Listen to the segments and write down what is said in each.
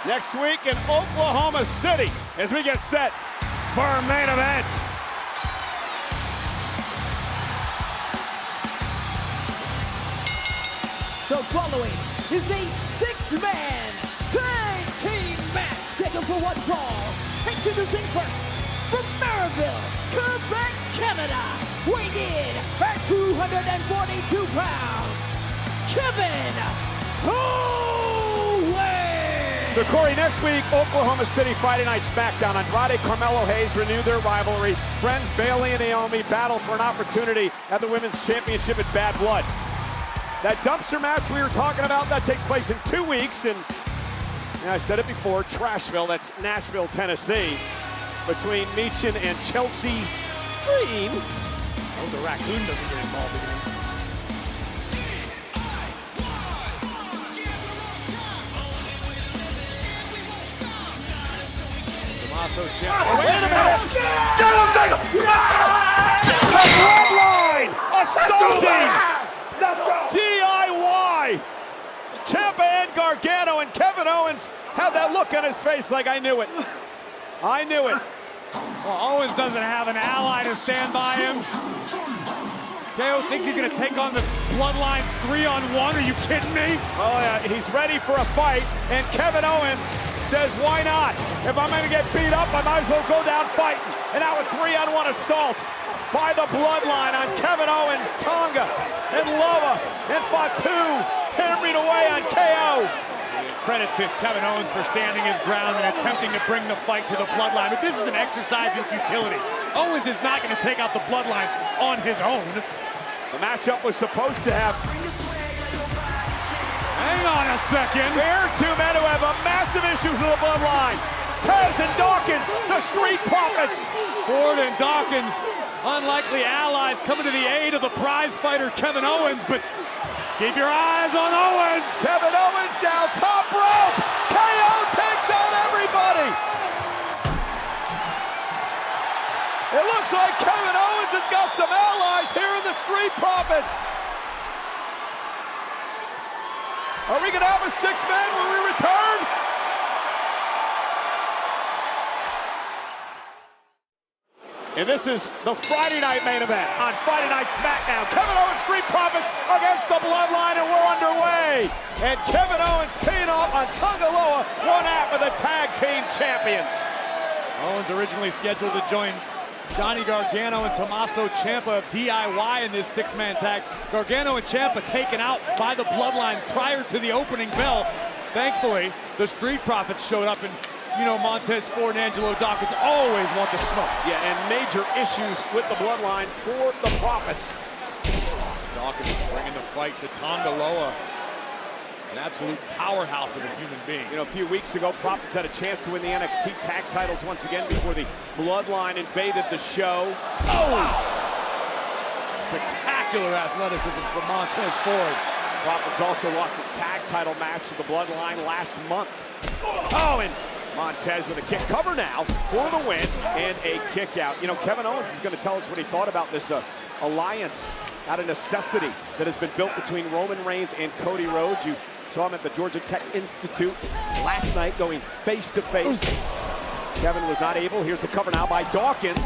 next week in Oklahoma City as we get set for our main event. The following is a six-man tag team match scheduled for one fall. Introducing first, from Maryville, Quebec, Canada, weighing in at 242 pounds, Kevin Owens! So Corey, next week, Oklahoma City, Friday Night SmackDown. Andrade, Carmelo Hayes renew their rivalry. Friends Bayley and Naomi battle for an opportunity at the Women's Championship at Bad Blood. That dumpster match we were talking about, that takes place in 2 weeks. And I said it before, Trashville, that's Nashville, Tennessee, between Meechin and Chelsea Green. Oh, the raccoon doesn't get involved again. Tommaso Ciampa. Oh, wait a minute! Get him, take him! The bloodline assaulting! DIY! Ciampa and Gargano, and Kevin Owens had that look on his face like, I knew it. I knew it. Well, Owens doesn't have an ally to stand by him. KO thinks he's going to take on the Bloodline 3-on-1. Are you kidding me? Oh, yeah, he's ready for a fight, and Kevin Owens says, why not? If I'm going to get beat up, I might as well go down fighting. And now a 3-on-1 assault by the Bloodline on Kevin Owens, Tonga, and Loa, and Fatu hammering away on KO. Credit to Kevin Owens for standing his ground and attempting to bring the fight to the Bloodline. But this is an exercise in futility. Owens is not going to take out the Bloodline on his own. The matchup was supposed to have... Hang on a second. There are two men who have a massive issues with the Bloodline. Tez and Dawkins, the Street Profits. Ford and Dawkins, unlikely allies coming to the aid of the prize fighter Kevin Owens, but keep your eyes on Owens. Kevin Owens down top rope. KO takes out everybody. It looks like Kevin Owens has got some allies here in the Street Profits. Are we going to have a six-man when we return? And this is the Friday night main event on Friday Night SmackDown. Kevin Owens, Street Profits against the Bloodline, and we're underway. And Kevin Owens teeing off on Tonga Loa, one half of the tag team champions. Owens originally scheduled to join Johnny Gargano and Tommaso Ciampa of DIY in this six-man tag. Gargano and Ciampa taken out by the Bloodline prior to the opening bell. Thankfully, the Street Profits showed up, and you know Montez Ford and Angelo Dawkins always want the smoke. Yeah, and major issues with the Bloodline for the Profits. Dawkins bringing the fight to Tonga Loa. An absolute powerhouse of a human being. You know, a few weeks ago, Profits had a chance to win the NXT tag titles once again before the Bloodline invaded the show. Oh! Spectacular athleticism from Montez Ford. Profits also lost the tag title match to the Bloodline last month. Oh, and Montez with a kick cover now for the win and a kick out. You know, Kevin Owens is going to tell us what he thought about this alliance out of necessity that has been built between Roman Reigns and Cody Rhodes. You saw him at the Georgia Tech Institute last night going face-to-face. Kevin was not able. Here's the cover now by Dawkins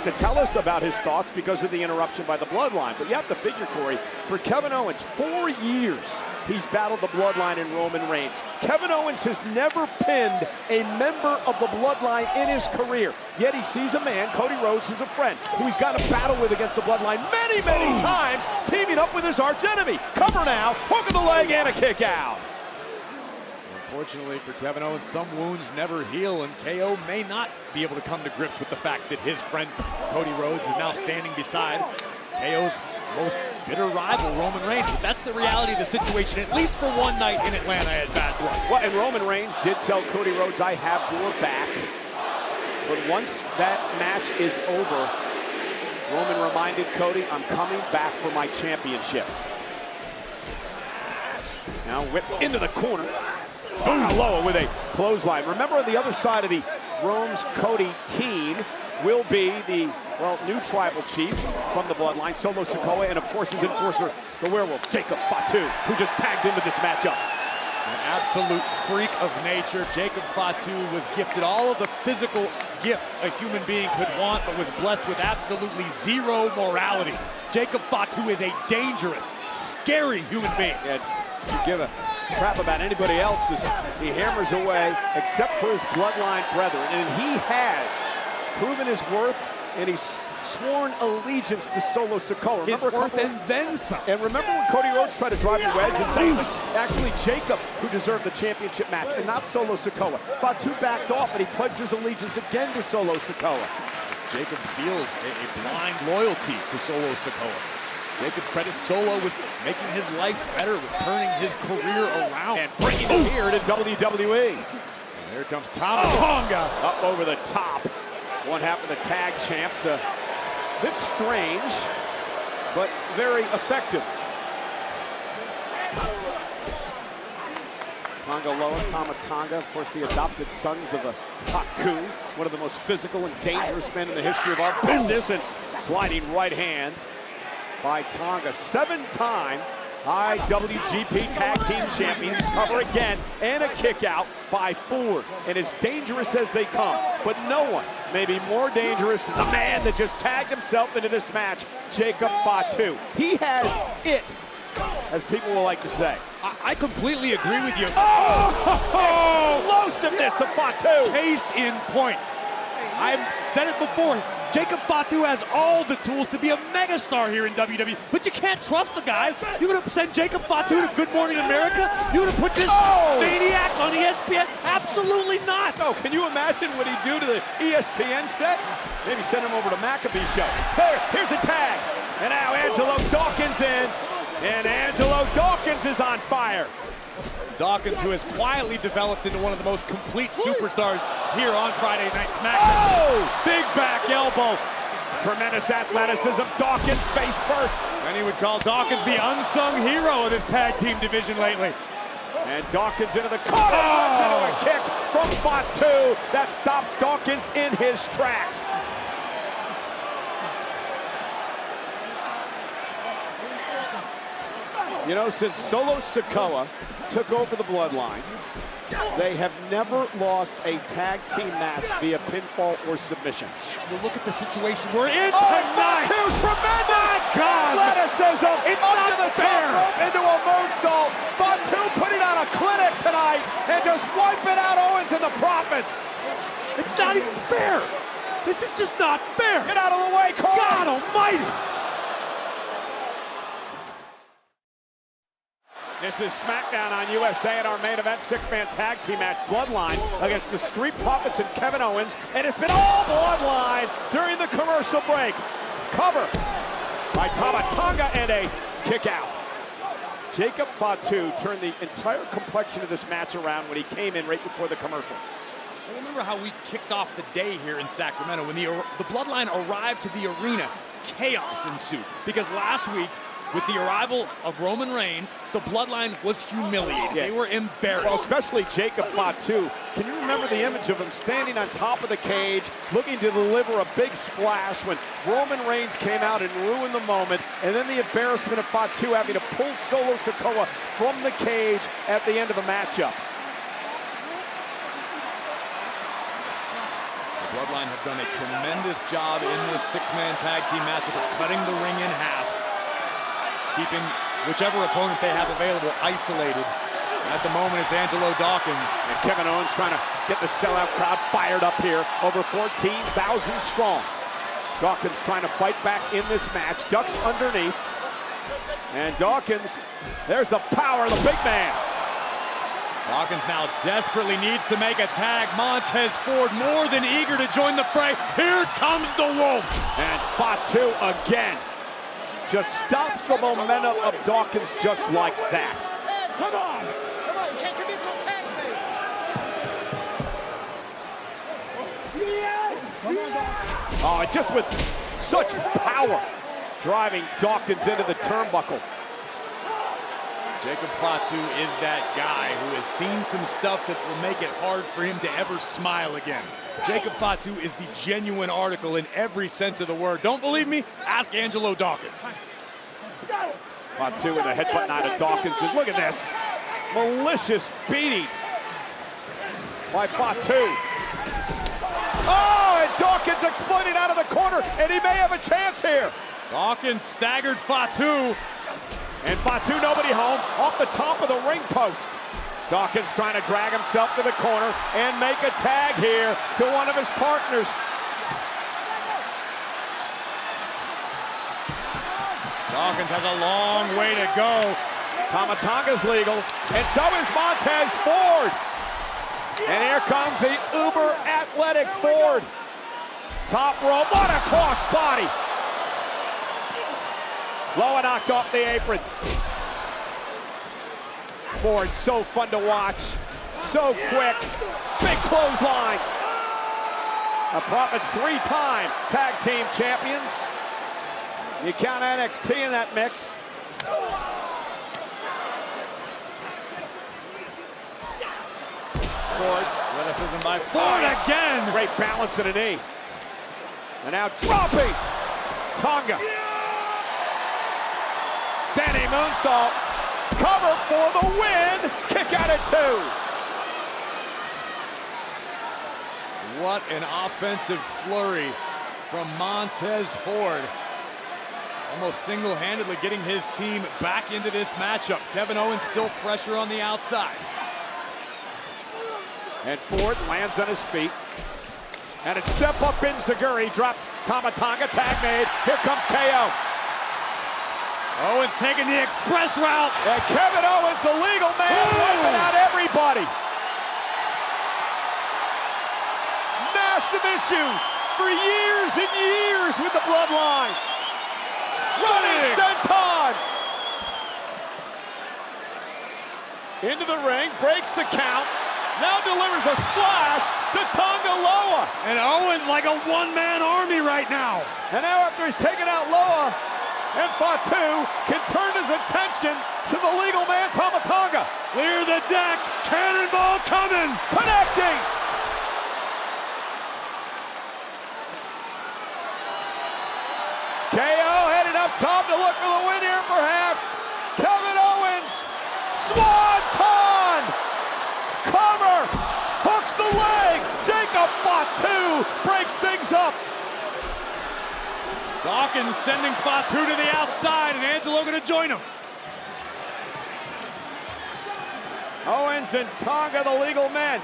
to tell us about his thoughts because of the interruption by the Bloodline. But you have to figure, Corey, for Kevin Owens, 4 years he's battled the Bloodline and Roman Reigns. Kevin Owens has never pinned a member of the Bloodline in his career. Yet he sees a man, Cody Rhodes, who's a friend, who he's got to battle with against the Bloodline many, many times, teaming up with his arch enemy. Cover now, hook of the leg, and a kick out. Unfortunately for Kevin Owens, some wounds never heal, and KO may not be able to come to grips with the fact that his friend Cody Rhodes is now standing beside KO's most bitter rival, Roman Reigns. But that's the reality of the situation, at least for one night in Atlanta at Bad Blood. Well, and Roman Reigns did tell Cody Rhodes, I have your back. But once that match is over, Roman reminded Cody, I'm coming back for my championship. Now whipped into the corner. Boom, Loa with a clothesline. Remember, on the other side of the Rome's Cody team will be the, well, new tribal chief from the Bloodline, Solo Sikoa, and of course his enforcer, the werewolf, Jacob Fatu, who just tagged into this matchup. An absolute freak of nature. Jacob Fatu was gifted all of the physical gifts a human being could want, but was blessed with absolutely zero morality. Jacob Fatu is a dangerous, scary human being. And to give a crap about anybody else as he hammers away, except for his bloodline brethren. And he has proven his worth, and he's sworn allegiance to Solo Sikoa. His worth and then some. And remember when Cody Rhodes tried to drive the wedge and say it was actually Jacob who deserved the championship match and not Solo Sikoa. Fatu backed off and he pledged his allegiance again to Solo Sikoa. Jacob feels a blind loyalty to Solo Sikoa. Jacob credits Solo with making his life better, with turning his career around. And bringing him here to WWE. And here comes Tama Tonga. Up over the top. One half of the tag champs. A bit strange, but very effective. Tonga Loa, Tama Tonga, of course the adopted sons of a Haku, one of the most physical and dangerous men in the history of our business, and sliding right hand by Tonga. 7-time IWGP Tag Team Champions, cover again, and a kick out by Ford. And as dangerous as they come, but no one may be more dangerous than the man that just tagged himself into this match, Jacob Fatu. He has it, as people will like to say. I completely agree with you. Explosiveness of Fatu. Case in point. I've said it before. Jacob Fatu has all the tools to be a megastar here in WWE, but you can't trust the guy. You're going to send Jacob Fatu to Good Morning America? You're going to put this maniac on ESPN? Absolutely not. No, can you imagine what he'd do to the ESPN set? Maybe send him over to McAfee show. Here's a tag. And now Angelo Dawkins in. And Angelo Dawkins is on fire. Dawkins, who has quietly developed into one of the most complete superstars here on Friday Night SmackDown. Big back elbow. Tremendous athleticism. Dawkins face first. Many would call Dawkins the unsung hero of this tag team division lately. And Dawkins into the corner. Into a kick from Fatu that stops Dawkins in his tracks. You know, since Solo Sikoa took over the Bloodline, they have never lost a tag team match via pinfall or submission. Well, look at the situation we're in tonight. Fatu, tremendous! My God! Athleticism! It's up not to the fair! top rope into a moonsault. Fatu putting on a clinic tonight and just wiping out Owens and the Profits. It's not even fair. This is just not fair. Get out of the way, Cole! God almighty! This is SmackDown on USA and our main event, six-man tag team match, Bloodline against the Street Profits and Kevin Owens. And it's been all Bloodline during the commercial break. Cover by Tama Tonga and a kick out. Jacob Fatu turned the entire complexion of this match around when he came in right before the commercial. I remember how we kicked off the day here in Sacramento when the Bloodline arrived to the arena. Chaos ensued because last week, with the arrival of Roman Reigns, the Bloodline was humiliated. Yeah. They were embarrassed. Well, especially Jacob Fatu. Can you remember the image of him standing on top of the cage, looking to deliver a big splash when Roman Reigns came out and ruined the moment, and then the embarrassment of Fatu having to pull Solo Sikoa from the cage at the end of the matchup. The Bloodline have done a tremendous job in this six-man tag team matchup of cutting the ring in half, keeping whichever opponent they have available isolated. At the moment, it's Angelo Dawkins. And Kevin Owens trying to get the sellout crowd fired up here. Over 14,000 strong. Dawkins trying to fight back in this match. Ducks underneath. And Dawkins, there's the power of the big man. Dawkins now desperately needs to make a tag. Montez Ford more than eager to join the fray. Here comes the Wolf. And Fatu again. Just stops the momentum of Dawkins just like that. Come on! Come on, you can't commit to a tag, baby! Oh, and just with such power, driving Dawkins into the turnbuckle. Jacob Fatu is that guy who has seen some stuff that will make it hard for him to ever smile again. Jacob Fatu is the genuine article in every sense of the word. Don't believe me? Ask Angelo Dawkins. Fatu with a headbutt out of Dawkins. And look at this. Malicious beating by Fatu. Oh, and Dawkins exploiting out of the corner, and he may have a chance here. Dawkins staggered Fatu. And Fatu, nobody home, off the top of the ring post. Dawkins trying to drag himself to the corner and make a tag here to one of his partners. Dawkins has a long way to go. Tama Tonga's legal, and so is Montez Ford. And here comes the uber athletic Ford. Top rope, what a cross body. Loa knocked off the apron. Ford, so fun to watch. So quick. Big clothesline. The Profits 3-time tag team champions. You count NXT in that mix. Ford, Athleticism by Ford again. great balance and a knee. And now dropping Tonga. Standing moonsault. Cover for the win. Kick out at 2. What an offensive flurry from Montez Ford. Almost single-handedly getting his team back into this matchup. Kevin Owens still fresher on the outside. And Ford lands on his feet. And it's step up in Zaguri. Drops Tama Tonga. Tag made. Here comes KO. Owens taking the express route. And Kevin Owens, the legal man, wiping out everybody. Massive issues for years and years with the bloodline. Running senton. Into the ring, breaks the count. Now delivers a splash to Tonga Loa. And Owens like a one-man army right now. And now after he's taken out Loa, and Fatu can turn his attention to the legal man, Tama Tonga. Clear the deck. Cannonball coming. Connecting. KO heading up top to look for the win here, perhaps. Kevin Owens. Swanton. Cover. Hooks the leg. Jacob Fatu breaks things up. Dawkins sending Fatu to the outside, and Angelo gonna join him. Owens and Tonga, the legal men.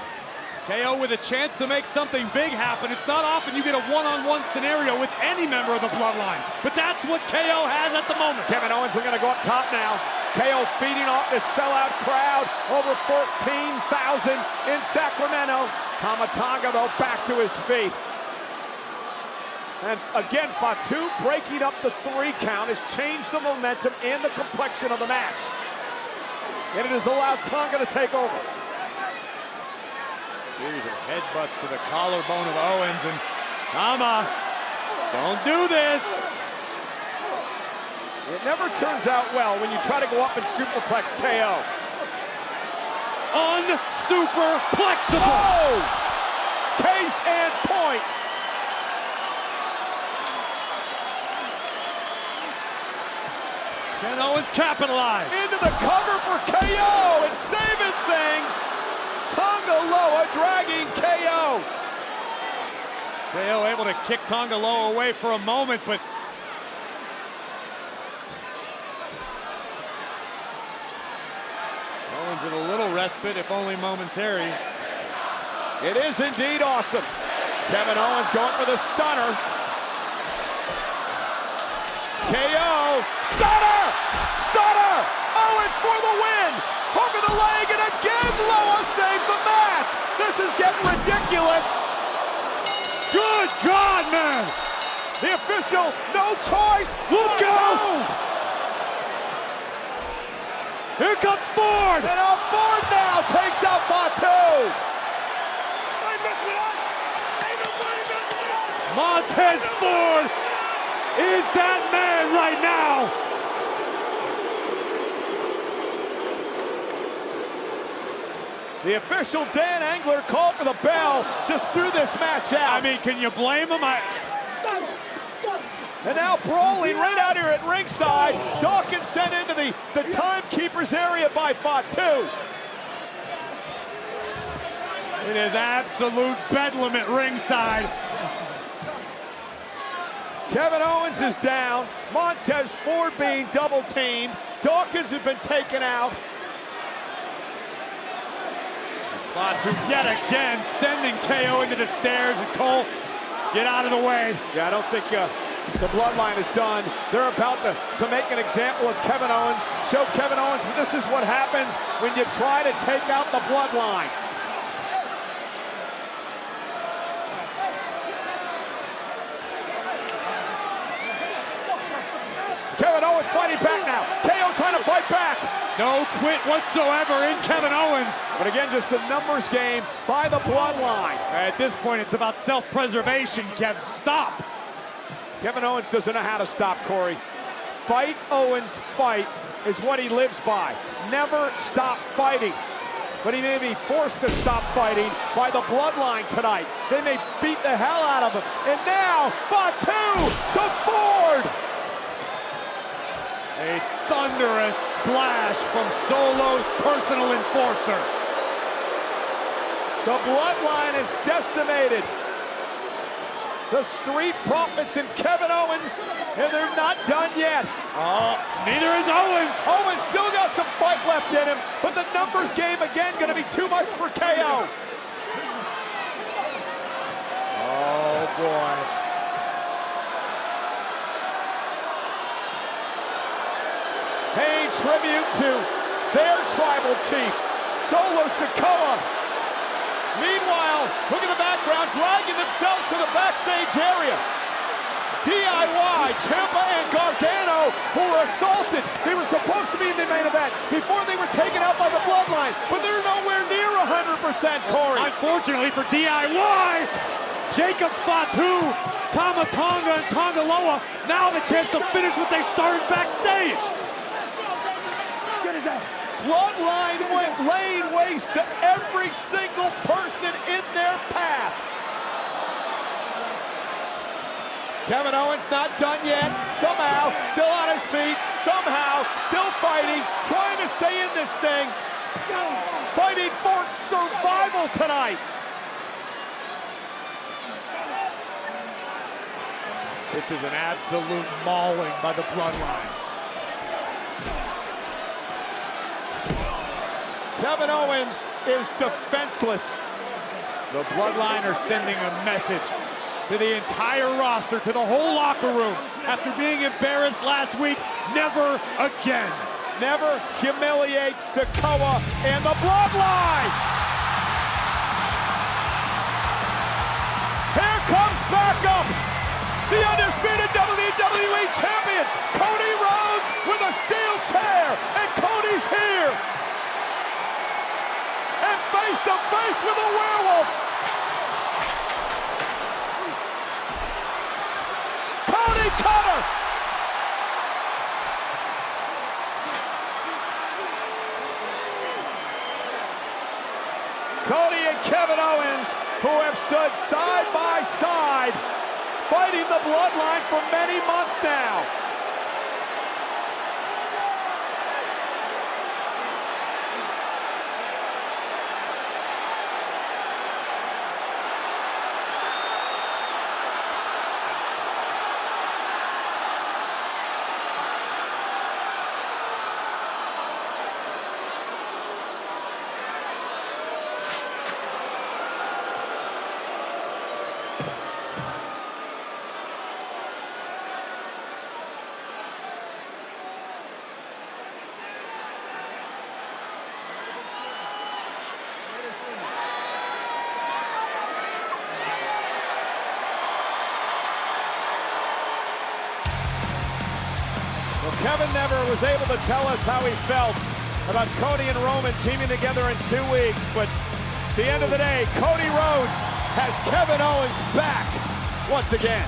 KO with a chance to make something big happen. It's not often you get a one-on-one scenario with any member of the bloodline, but that's what KO has at the moment. Kevin Owens, we're gonna go up top now. KO feeding off this sellout crowd. Over 14,000 in Sacramento. Tama Tonga, though, back to his feet. And again, Fatu breaking up the 3 count has changed the momentum and the complexion of the match. And it has allowed Tonga to take over. Series of headbutts to the collarbone of Owens, and Tama, don't do this. It never turns out well when you try to go up and superplex KO. Unsuperplexable. Oh! Case and point. Can Owens capitalize? Into the cover for KO and saving things. Tonga Loa dragging KO. KO able to kick Tonga Loa away for a moment, but Owens with a little respite, if only momentary. It is indeed awesome. Kevin Owens going for the stunner. KO, stunner! Stunner! Owens for the win! Hook of the leg, and again Loa saves the match! This is getting ridiculous! Good God, man! The official, no choice! Look out! Here comes Ford! And now Ford now takes out Fatu! Montez Ford is that man right now! The official Dan Angler called for the bell, just threw this match out. I mean, can you blame him? And now brawling right out here at ringside. Dawkins sent into the timekeeper's area by Fatu. It is absolute bedlam at ringside. Kevin Owens is down. Montez Ford being double teamed. Dawkins has been taken out. Fatu yet again sending KO into the stairs, and Cole, get out of the way. Yeah, I don't think the Bloodline is done. They're about to make an example of Kevin Owens. Show Kevin Owens this is what happens when you try to take out the Bloodline. Kevin Owens fighting back now. KO trying to fight back. No quit whatsoever in Kevin Owens. But again, just the numbers game by the Bloodline. At this point, it's about self-preservation, Kevin. Stop. Kevin Owens doesn't know how to stop, Corey. Fight Owens, fight is what he lives by. Never stop fighting. But he may be forced to stop fighting by the Bloodline tonight. They may beat the hell out of him. And now, Fatu to Ford. A thunderous splash from Solo's personal enforcer. The Bloodline is decimated. The Street Profits and Kevin Owens, and they're not done yet. Neither is Owens. Owens still got some fight left in him, but the numbers game again going to be too much for KO. Oh boy. Paying tribute to their tribal cief, Solo Sikoa. Meanwhile, look at the background, dragging themselves to the backstage area. DIY, Ciampa and Gargano, who were assaulted. They were supposed to be in the main event before they were taken out by the Bloodline, but they're nowhere near 100%, Corey. Unfortunately for DIY, Jacob Fatu, Tama Tonga, and Tongaloa now have a chance to finish what they started backstage. Bloodline went laying waste to every single person in their path. Kevin Owens not done yet. Somehow, still on his feet. Somehow, still fighting, trying to stay in this thing. Fighting for survival tonight. This is an absolute mauling by the Bloodline. Kevin Owens is defenseless. The Bloodline are sending a message to the entire roster, to the whole locker room. After being embarrassed last week, never again. Never humiliate Sikoa and the Bloodline. Here comes back up the undisputed WWE Champion, Cody Rhodes, with a steel chair, and Cody's here. And face to face with a werewolf. Cody Cutter. Cody and Kevin Owens, who have stood side by side, fighting the Bloodline for many months now. Well, Kevin never was able to tell us how he felt about Cody and Roman teaming together in 2 weeks, but at the end of the day, Cody Rhodes has Kevin Owens back once again.